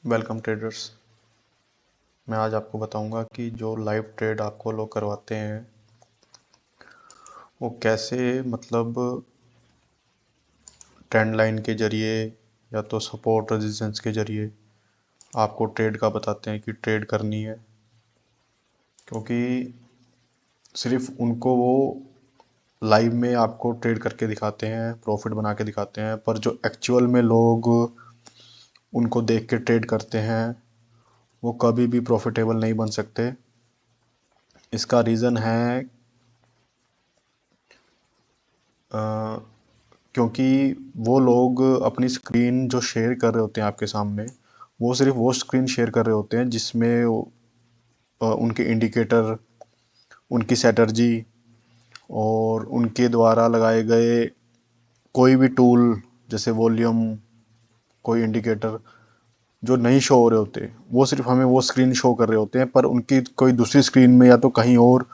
Welcome traders. मैं आज आपको बताऊंगा कि जो लाइव ट्रेड आपको लोग करवाते हैं वो कैसे, मतलब ट्रेंड लाइन के जरिए या तो सपोर्ट रेजिस्टेंस के जरिए आपको ट्रेड का बताते हैं कि ट्रेड करनी है। क्योंकि सिर्फ उनको वो लाइव में आपको ट्रेड करके दिखाते हैं, प्रॉफिट बना के दिखाते हैं, पर जो एक्चुअल में लोग उनको देख के ट्रेड करते हैं वो कभी भी प्रॉफिटेबल नहीं बन सकते। इसका रीज़न है क्योंकि वो लोग अपनी स्क्रीन जो शेयर कर रहे होते हैं आपके सामने, वो सिर्फ वो स्क्रीन शेयर कर रहे होते हैं जिसमें उनके इंडिकेटर, उनकी स्ट्रैटेजी और उनके द्वारा लगाए गए कोई भी टूल जैसे वॉल्यूम, कोई इंडिकेटर जो नहीं शो हो रहे होते, वो सिर्फ हमें वो स्क्रीन शो कर रहे होते हैं। पर उनकी कोई दूसरी स्क्रीन में या तो कहीं और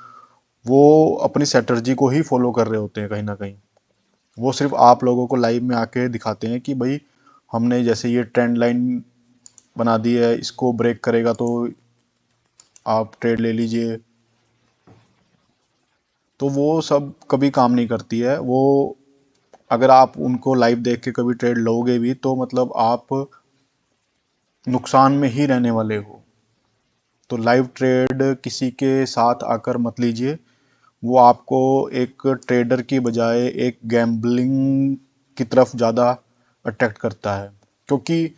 वो अपनी स्ट्रैटेजी को ही फॉलो कर रहे होते हैं कहीं ना कहीं। वो सिर्फ आप लोगों को लाइव में आके दिखाते हैं कि भाई हमने जैसे ये ट्रेंड लाइन बना दी है, इसको ब्रेक करेगा तो आप ट्रेड ले लीजिए। तो वो सब कभी काम नहीं करती है। वो अगर आप उनको लाइव देख के कभी ट्रेड लोगे भी तो मतलब आप नुकसान में ही रहने वाले हो। तो लाइव ट्रेड किसी के साथ आकर मत लीजिए। वो आपको एक ट्रेडर की बजाय एक गैम्बलिंग की तरफ ज़्यादा अट्रैक्ट करता है। क्योंकि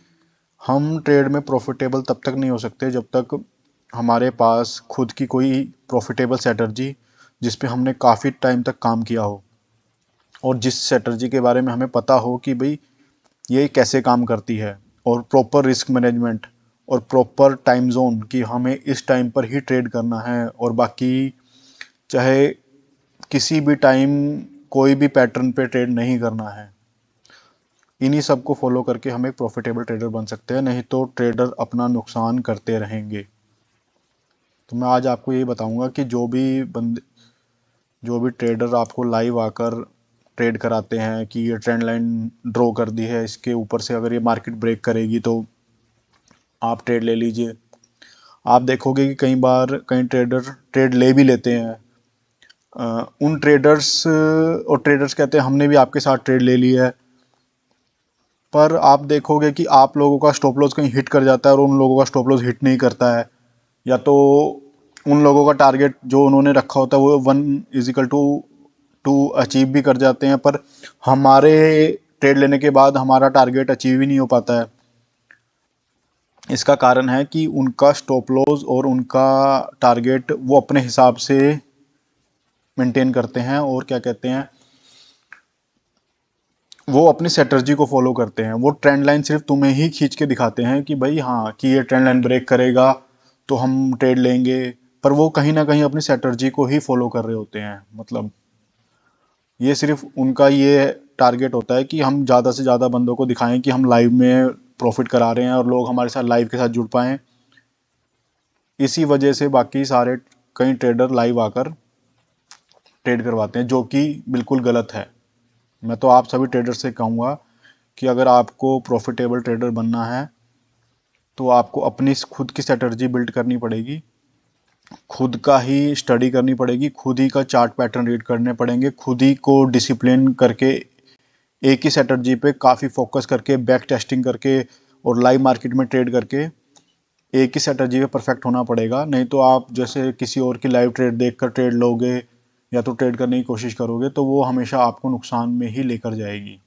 हम ट्रेड में प्रॉफिटेबल तब तक नहीं हो सकते जब तक हमारे पास खुद की कोई प्रॉफिटेबल स्ट्रेटजी जिस पे हमने काफ़ी टाइम तक काम किया हो और जिस स्ट्रेटजी के बारे में हमें पता हो कि भाई ये कैसे काम करती है, और प्रॉपर रिस्क मैनेजमेंट और प्रॉपर टाइम जोन कि हमें इस टाइम पर ही ट्रेड करना है और बाकी चाहे किसी भी टाइम कोई भी पैटर्न पे ट्रेड नहीं करना है। इन्हीं सब को फॉलो करके हम एक प्रॉफिटेबल ट्रेडर बन सकते हैं, नहीं तो ट्रेडर अपना नुकसान करते रहेंगे। तो मैं आज आपको यही बताऊंगा कि जो भी ट्रेडर आपको लाइव आकर ट्रेड कराते हैं कि ये ट्रेंड लाइन ड्रॉ कर दी है, इसके ऊपर से अगर ये मार्केट ब्रेक करेगी तो आप ट्रेड ले लीजिए। आप देखोगे कि कई बार कई ट्रेडर ट्रेड ले भी लेते हैं। उन ट्रेडर्स और ट्रेडर्स कहते हैं हमने भी आपके साथ ट्रेड ले ली है, पर आप देखोगे कि आप लोगों का स्टॉप लॉस कहीं हिट कर जाता है और उन लोगों का स्टॉप लॉस हिट नहीं करता है, या तो उन लोगों का टारगेट जो उन्होंने रखा होता है वो 1 = 2 अचीव भी कर जाते हैं, पर हमारे ट्रेड लेने के बाद हमारा टारगेट अचीव ही नहीं हो पाता है। इसका कारण है कि उनका स्टॉप लॉस और उनका टारगेट वो अपने हिसाब से मेंटेन करते हैं, और क्या कहते हैं, वो अपनी स्ट्रेटजी को फॉलो करते हैं। वो ट्रेंड लाइन सिर्फ तुम्हें ही खींच के दिखाते हैं कि भाई हाँ कि ये ट्रेंड लाइन ब्रेक करेगा तो हम ट्रेड लेंगे, पर वो कहीं ना कहीं अपनी स्ट्रेटजी को ही फॉलो कर रहे होते हैं। मतलब ये सिर्फ उनका ये टारगेट होता है कि हम ज़्यादा से ज़्यादा बंदों को दिखाएं कि हम लाइव में प्रॉफिट करा रहे हैं और लोग हमारे साथ लाइव के साथ जुड़ पाएँ। इसी वजह से बाकी सारे कई ट्रेडर लाइव आकर ट्रेड करवाते हैं, जो कि बिल्कुल गलत है। मैं तो आप सभी ट्रेडर से कहूँगा कि अगर आपको प्रॉफिटेबल ट्रेडर बनना है तो आपको अपनी खुद की स्ट्रेटजी बिल्ड करनी पड़ेगी, खुद का ही स्टडी करनी पड़ेगी, खुद ही का चार्ट पैटर्न रीड करने पड़ेंगे, खुद ही को डिसिप्लिन करके एक ही स्ट्रेटजी पे काफ़ी फोकस करके बैक टेस्टिंग करके और लाइव मार्केट में ट्रेड करके एक ही स्ट्रेटजी पे परफेक्ट होना पड़ेगा। नहीं तो आप जैसे किसी और की लाइव ट्रेड देखकर ट्रेड लोगे या तो ट्रेड करने की कोशिश करोगे तो वो हमेशा आपको नुकसान में ही लेकर जाएगी।